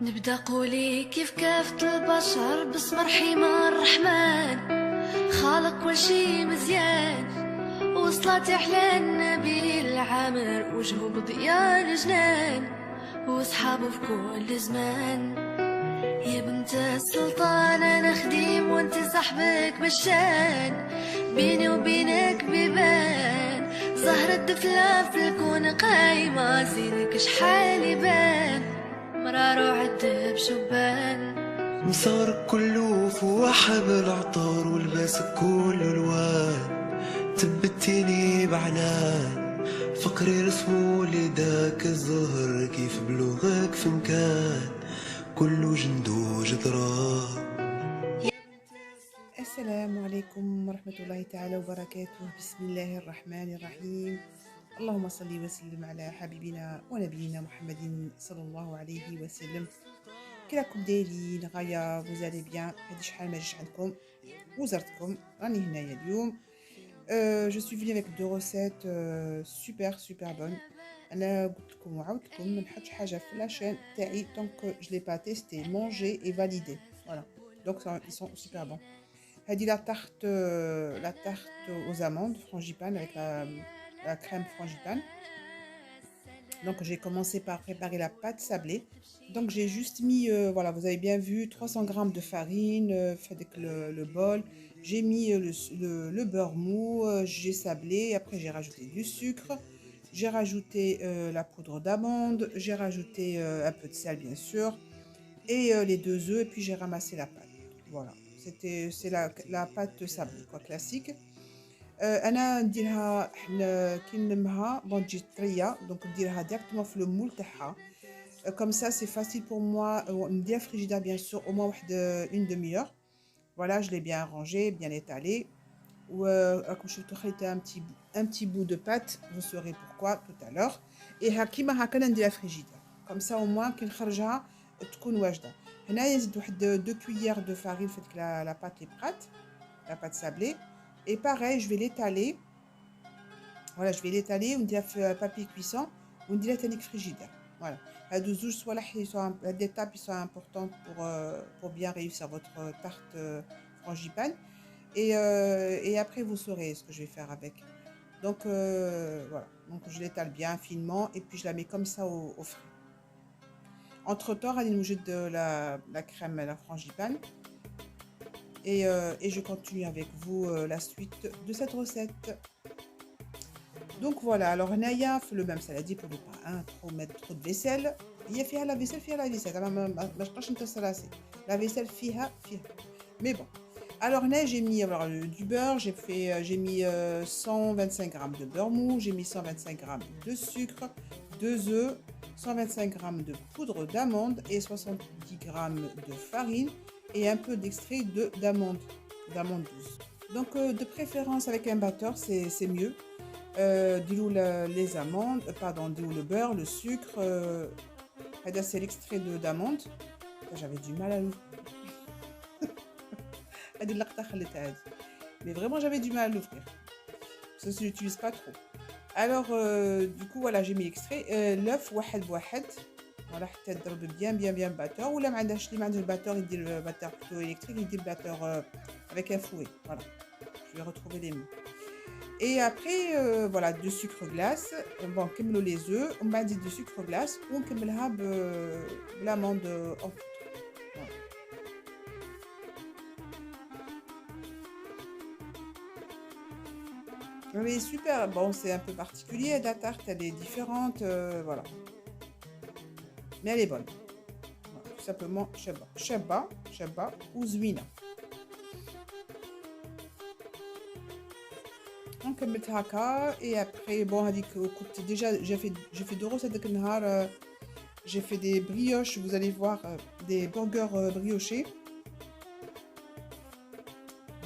نبدأ قولي كيف كافة البشر باسم رحيم الرحمن خالق كل شي مزيان وصلت أحلى النبي العامر وجهه بضياء الجنان وصحابه في كل زمان. يا بنت السلطان أنا خديم وانت صاحبك بالشان، بيني وبينك بيبان زهرة دفلة في الكون قايمة زينك شحال يبان مرار وعد بشبان. مسارك كله فوحة بالعطار ولباسك كله الوان، تبتيني بعنان فقري رسمو لداك الزهر كيف بلوغك في مكان كله جندو جدران. السلام عليكم ورحمة الله تعالى وبركاته. بسم الله الرحمن الرحيم. اللهم صل وسلم على حبيبنا ونبينا محمد صلى الله عليه وسلم. كراكم دايرين غاية وزالي بيان؟ هادي شحال ما جيش عندكم وزرتكم راني هنايا اليوم. جو سوي فيني افيك دو ريسيت سوبر بون. انا قلت لكم وعاودتكم ما نحطش حاجه في لاشين تاعي طونك جو لي با تيستي مونجي اي فاليدي. فوالا دونك ils sont super bons. هذه la tarte aux amandes frangipane avec la crème frangipane. Donc j'ai commencé par préparer la pâte sablée. Donc j'ai juste mis, voilà, vous avez bien vu, 300 g de farine, fait avec le bol. J'ai mis le beurre mou, j'ai sablé, après j'ai rajouté du sucre. J'ai rajouté la poudre d'amande, j'ai rajouté un peu de sel bien sûr. Et les 2 œufs, et puis j'ai ramassé la pâte. Voilà, c'est la pâte sablée, quoi, classique. انا نديرها كي نلمها بون تجي طريه دونك نديرها ديريكتومون في المول تاعها كوم سا سي فاسيل بور موا. نديرها في الفريجيدير بيان سور او موان واحد اون دمي اور. فوالا جو لي بيان رانجي بيان étalé وراكم شفتوا خليتها un petit bout de pâte, vous saurez pourquoi tout à l'heure. et كيما هكا نديرها في الفريجيدير كوم سا او موان كي نخرجها تكون واجده. هنايا نزيد واحد 2 cuillères de farine في ديك la pâte est prête, la pâte sablée. Et pareil, je vais l'étaler. Voilà, je vais l'étaler. On dit à papier cuisson. On dit la technique frigidaire. Voilà. À 12 jours, soit là, l'étape sont importantes pour bien réussir votre tarte frangipane. Et après, vous saurez ce que je vais faire avec. Donc, voilà. Donc, je l'étale bien finement. Et puis, je la mets comme ça au frais. Entre-temps, allez nous jeter de la crème à la frangipane. Et je continue avec vous la suite de cette recette. Donc voilà, alors Naya fait le même saladier pour ne pas trop mettre trop de vaisselle. Il y a la vaisselle, la vaisselle fiha. Mais bon. Alors Naya, j'ai mis du beurre, j'ai mis 125 g de beurre mou, j'ai mis 125 g de sucre, 2 œufs, 125 g de poudre d'amande et 70 g de farine. Et un peu d'extrait d'amande douce. Donc de préférence avec un batteur, c'est mieux. Les amandes, pardon, le beurre, le sucre. C'est l'extrait d'amande. J'avais du mal à l'ouvrir. Mais vraiment j'avais du mal à l'ouvrir. Parce que je l'utilise pas trop. Alors du coup voilà, j'ai mis l'extrait. L'œuf واحد بواحد. Voilà, حتى تضرب bien batteur. Ou là, ما عندهاش le batteur, il dit le batteur plutôt électrique, il dit le batteur avec un fouet. Voilà, je vais retrouver les mots. Et après, voilà, de sucre glace. Bon, كملوا les œufs. On va dire de sucre glace. On كملها l'amande en poudre. Voilà. Mais super. Bon, c'est un peu particulier. La tarte, elle est différente. Voilà. Mais elle est bonne. Voilà, tout simplement شابة وزوينة. نكملت هكا. et après bon هذيك كنت déjà j'ai fait 2 recettes داك النهار. J'ai fait des brioches, vous allez voir, des burgers briochés,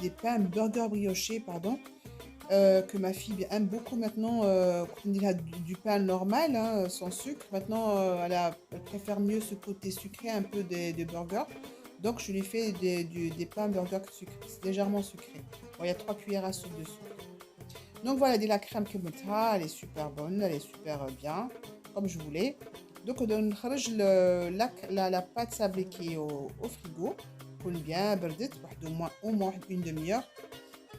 des pains burgers briochés, pardon. Que ma fille aime beaucoup maintenant. Du pain normal, hein, sans sucre. Maintenant, elle préfère mieux ce côté sucré un peu des burgers. Donc, je lui fais des pains burgers sucrés, légèrement sucrés. Bon, il y a 3 cuillères à soupe de sucre. Donc, voilà, la crème que elle est super bonne, elle est super bien, comme je voulais. Donc نخرج la pâte sablée qui est au frigo تكون bien بردت واحد au moins une demi-heure.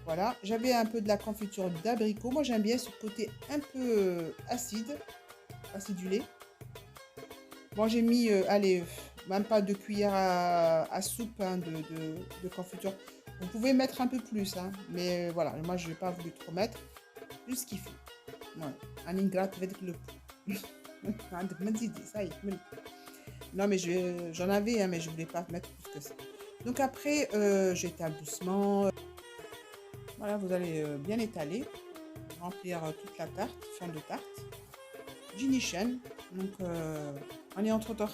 Voilà, j'avais un peu de la confiture d'abricot. Moi j'aime bien ce côté un peu acidulé. Bon, j'ai mis allez, même pas 2 cuillères à soupe hein, de confiture. Vous pouvez mettre un peu plus hein, mais voilà, moi je n'ai pas voulu trop mettre, juste ce qu'il faut. Voilà, un ingrate avec le ça y est. Non mais j'en avais hein, mais je voulais pas mettre plus que ça. Donc après j'étale doucement. Voilà, vous allez bien étaler, remplir toute la tarte, fond de tarte. Ginny Shen. Donc on est entre temps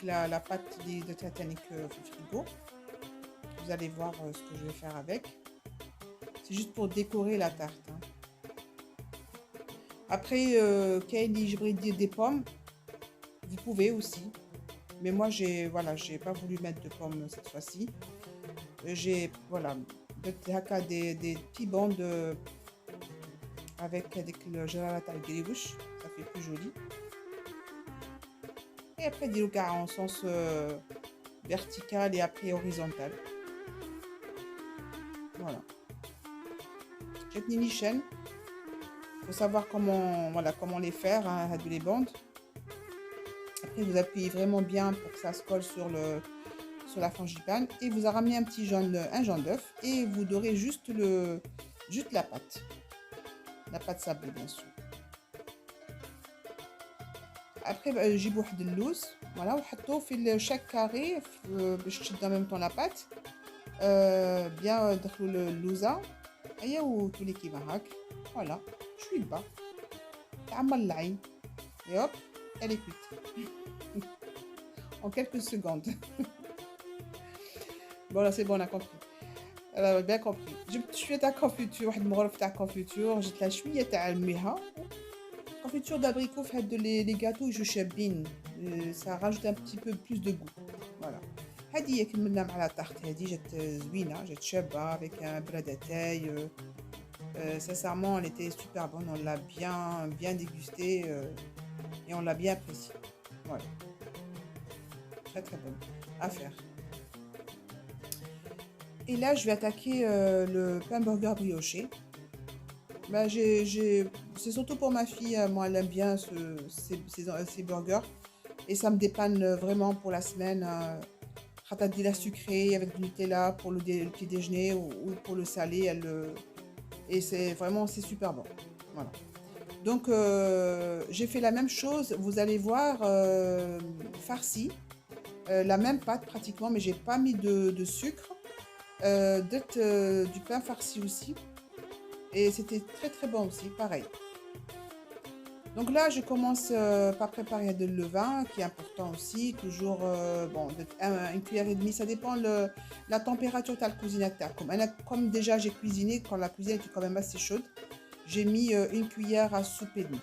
la pâte de Titanic au frigo. Vous allez voir ce que je vais faire avec. C'est juste pour décorer la tarte. Hein. Après, Kaylee, je voudrais dire des pommes. Vous pouvez aussi. Mais moi, j'ai pas voulu mettre de pommes cette fois-ci. J'ai, voilà, des petits bandes avec le gelato al gribouche. Ça fait plus joli. Et après, dis-le en sens vertical et après horizontal. Voilà. J'ai une chaîne. Il faut savoir comment les faire, hein, les bandes. Après, vous appuyez vraiment bien pour que ça se colle sur la frangipane. Et vous ramenez un jaune d'œuf. Et vous dorez juste la pâte. La pâte sablée, bien sûr. Après, j'ai beaucoup de loose. Voilà, vous mettez chaque carré, je en même temps la pâte. Bien le louza. Et tous les qui voilà, je suis bas. Et hop, elle est cuite. En quelques secondes. Bon, là, c'est bon, on a compris. Elle a bien compris. Je fais ta confiture, ta confiture, je te la chouille, tu as confiture d'abricot, fait les gâteaux, je chabine. Ça rajoute un petit peu plus de goût. Voilà. هذه كملنا مع لا tarte هذه جات زوينه جات شابه avec un bras d'ataï. Sincèrement elle était super bonne, on l'a bien dégustée et on l'a bien appréciée. Voilà, très très bonne à faire. Et là je vais attaquer le pain burger brioché. Bah, c'est surtout pour ma fille, moi elle aime bien ces burgers et ça me dépanne vraiment pour la semaine. Ratatouille la sucrée avec du Nutella pour le petit déjeuner ou pour le salé, et c'est super bon. Voilà. Donc j'ai fait la même chose, vous allez voir, farci, la même pâte pratiquement, mais j'ai pas mis de sucre, du pain farci aussi, et c'était très très bon aussi, pareil. Donc là, je commence par préparer de levain, qui est important aussi. Toujours, bon, une cuillère et demie, ça dépend la température de la cuisine. Comme déjà j'ai cuisiné, quand la cuisine était quand même assez chaude, j'ai mis une cuillère à soupe et demie.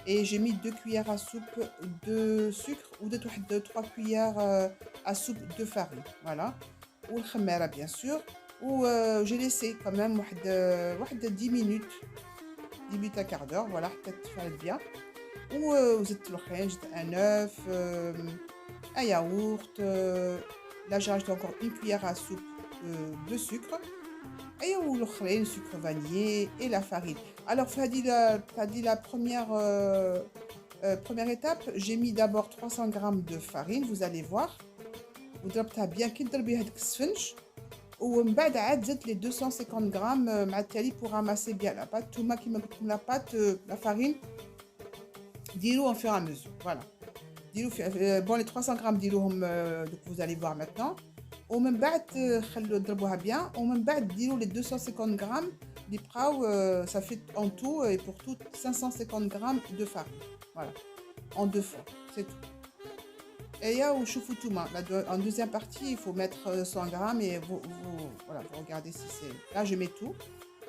Et j'ai mis 2 cuillères à soupe de sucre ou 3 cuillères à soupe de farine. Voilà. Ou le khamera, bien sûr. Ou j'ai laissé quand même 10 minutes. 10 minutes à quart d'heure, voilà, peut-être faire bien. Ou vous êtes un œuf, un yaourt. Là, j'ai rajouté encore une cuillère à soupe de sucre. Et ou le sucre vanillé et la farine. Alors, la première étape, j'ai mis d'abord 300 g de farine, vous allez voir. Vous ضربتها bien كي تضربي هذيك السفنج. ومن بعد عاد زدت les 250 grammes مع التالي pour ramasser bien la pâte. Tout qui me la pâte, la farine, ديرو en fur et à mesure. Voilà. Bon, les 300 grammes ديروهم, donc vous allez voir maintenant. ومن بعد خلوا ضربوها bien. ومن بعد ديروا les 250 grammes اللي بقاو, ça fait en tout et pour tout 550 grammes de farine. Voilà. En 2 fois, c'est tout. Et là, en deuxième partie, il faut mettre 100 grammes et voilà, vous regardez si c'est... Là, je mets tout.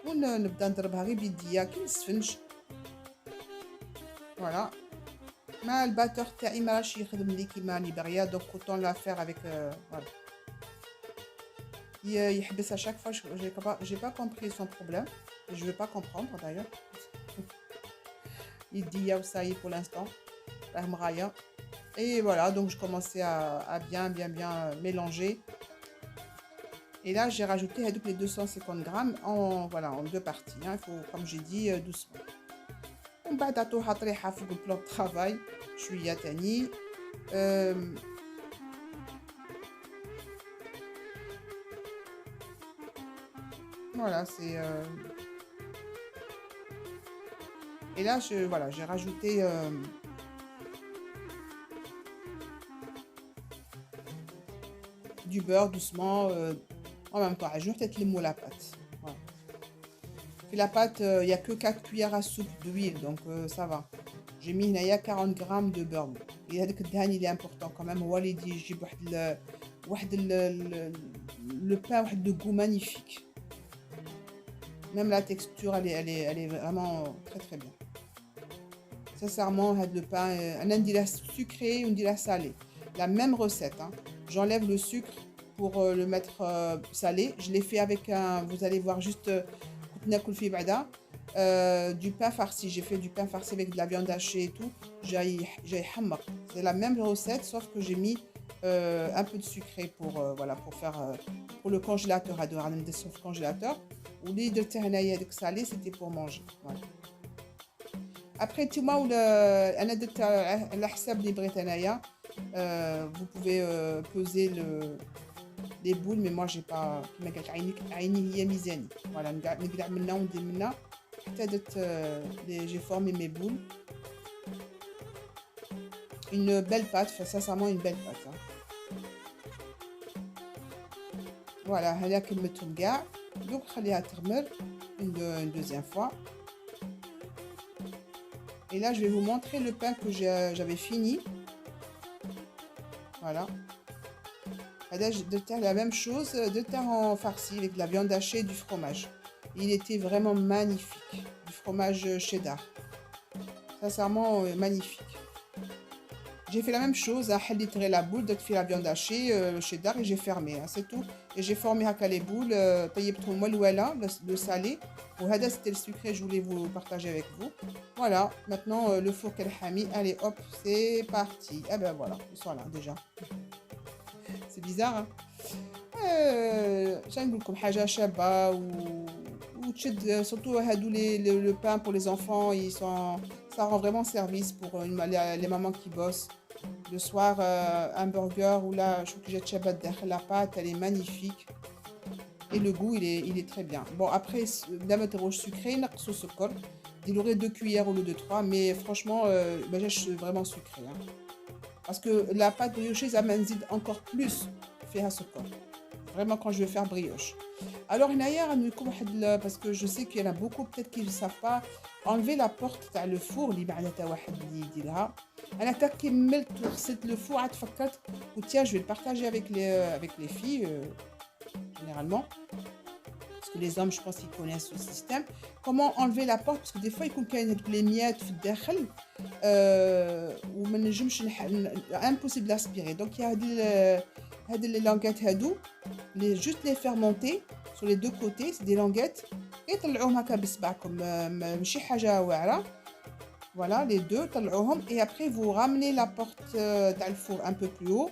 ونبدا نضربها غير بيديا كي السفنج. Voilà. ما الباتور تاعي ما راهش يخدم لي كيما راني باغيه, donc autant la faire avec voilà. يحبس à chaque fois, j'ai pas compris son problème et je vais pas comprendre d'ailleurs. يديا وصاي pour l'instant. راه مغايه. Et voilà, donc je commençais à bien mélanger. Et là, j'ai rajouté les 250 grammes voilà, en deux parties. Hein. Il faut, comme j'ai dit, doucement. ومن بعد عطوها طريحة فوق البلان دو طرافاي شوية تاني. Euh, voilà, c'est... Et là, voilà, j'ai rajouté du beurre doucement. En même temps, je vais peut-être les mots la pâte. Voilà. Puis la pâte, il n'y a que 4 cuillères à soupe d'huile, donc ça va. J'ai mis il y a 40 grammes de beurre. Et il est important quand même. Le pain a de goût magnifique. Même la texture, elle est vraiment très très bien. Sincèrement, le pain, on dit la sucré, on dit la salé. La même recette. Hein. J'enlève le sucre pour le mettre salé. Je l'ai fait avec un, vous allez voir juste du pain farci. J'ai fait du pain farci avec de la viande hachée et tout. C'est la même recette, sauf que j'ai mis un peu de sucré pour, voilà, pour faire pour le congélateur. Congélateur. Ou les de salé, c'était pour manger. Voilà. Après, tout le monde, vous pouvez peser les boules, mais moi, j'ai pas. Voilà, j'ai formé mes boules. Une belle pâte, sincèrement, une belle pâte. Hein. Voilà, donc, une deuxième fois. Et là, je vais vous montrer le pain que j'avais fini. Voilà. La même chose, de terre en farci avec de la viande hachée et du fromage. Il était vraiment magnifique. Du fromage cheddar. Sincèrement, magnifique. J'ai fait la même chose, la boule, de faire la viande hachée, le cheddar, et j'ai fermé, hein, c'est tout. Et j'ai formé les boules, le salé. C'était le sucré, je voulais vous partager avec vous. Voilà, maintenant le four qu'elle a mis, allez hop, c'est parti. Ah ben voilà, ils sont là déjà. C'est bizarre, hein. J'aime beaucoup حاجة شابة surtout le pain pour les enfants, ça rend vraiment service pour les mamans qui bossent. Le soir, un burger ou là, je trouve que j'ai la pâte, elle est magnifique. Et le goût, il est très bien. Bon, après, d'abord rouge sucré, naqsou sucre. Il aurait 2 cuillères au lieu de 3, mais franchement, je suis vraiment sucré. Hein. Parce que la pâte briochée, ça m'inzide encore plus faire sucre. Vraiment quand je vais faire brioche. Alors, parce que je sais qu'il y en a beaucoup peut-être qui ne savent pas enlever la porte dans le four. Le four, tiens, je vais le partager avec les filles, généralement. Parce que les hommes, je pense qu'ils connaissent ce système. Comment enlever la porte? Parce que des fois, il y a les miettes impossible d'aspirer. Donc, il y a les languettes juste les faire monter sur les deux côtés, c'est des languettes. Et voilà, les deux, et après vous ramenez la porte dans le four un peu plus haut.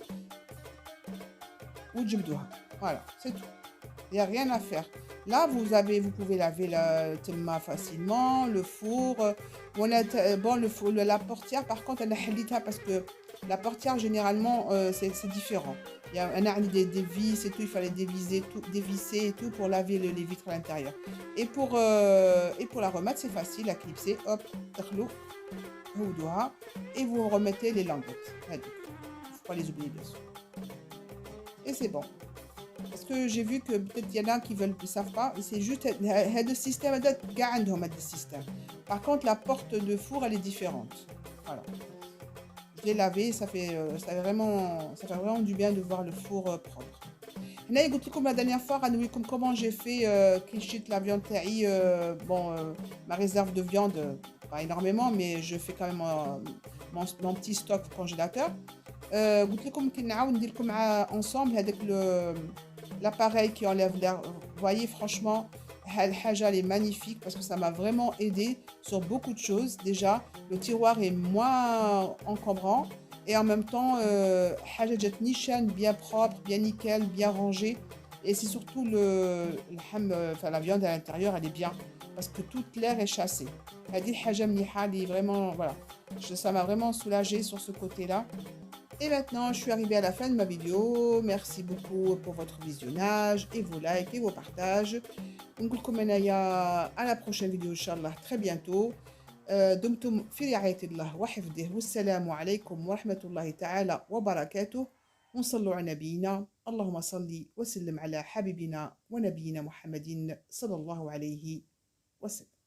Voilà, c'est tout. Il n'y a rien à faire. Là, vous pouvez laver le thema facilement, le four. Le four, la portière, par contre, elle a parce que la portière, généralement, c'est différent. Il y a des vis et tout, il fallait dévisser et tout pour laver les vitres à l'intérieur. Et pour la remettre, c'est facile à clipser. Hop, et vous remettez les languettes. Il ne faut pas les oublier bien sûr. Et c'est bon. Parce que j'ai vu que peut-être il y en a qui ne savent pas. C'est juste le système. Par contre, la porte de four, elle est différente. Voilà. Je l'ai lavé, ça fait vraiment du bien de voir le four propre. Comme la dernière fois, comment j'ai fait la viande taille, ma réserve de viande, pas énormément, mais je fais quand même mon petit stock congélateur. Ensemble avec l'appareil qui enlève l'air. Vous voyez, franchement, elle est magnifique parce que ça m'a vraiment aidé sur beaucoup de choses. Déjà, le tiroir est moins encombrant. et en même temps حاجة جات نيشان bien propre, bien nickel, bien rangé et c'est surtout اللحم enfin la viande à l'intérieur elle est bien parce que toute l'air est chassé. هذه حاجة مليحة اللي vraiment voilà, ça m'a vraiment soulagée sur ce côté-là. Et maintenant, je suis arrivée à la fin de ma vidéo. Merci beaucoup pour votre visionnage et vos likes et vos partages. نقولكم أنايا à la prochaine vidéo إن شاء الله très bientôt. دمتم في رعاية الله وحفظه والسلام عليكم ورحمة الله تعالى وبركاته ونصلوا على نبينا اللهم صل وسلم على حبيبنا ونبينا محمد صلى الله عليه وسلم.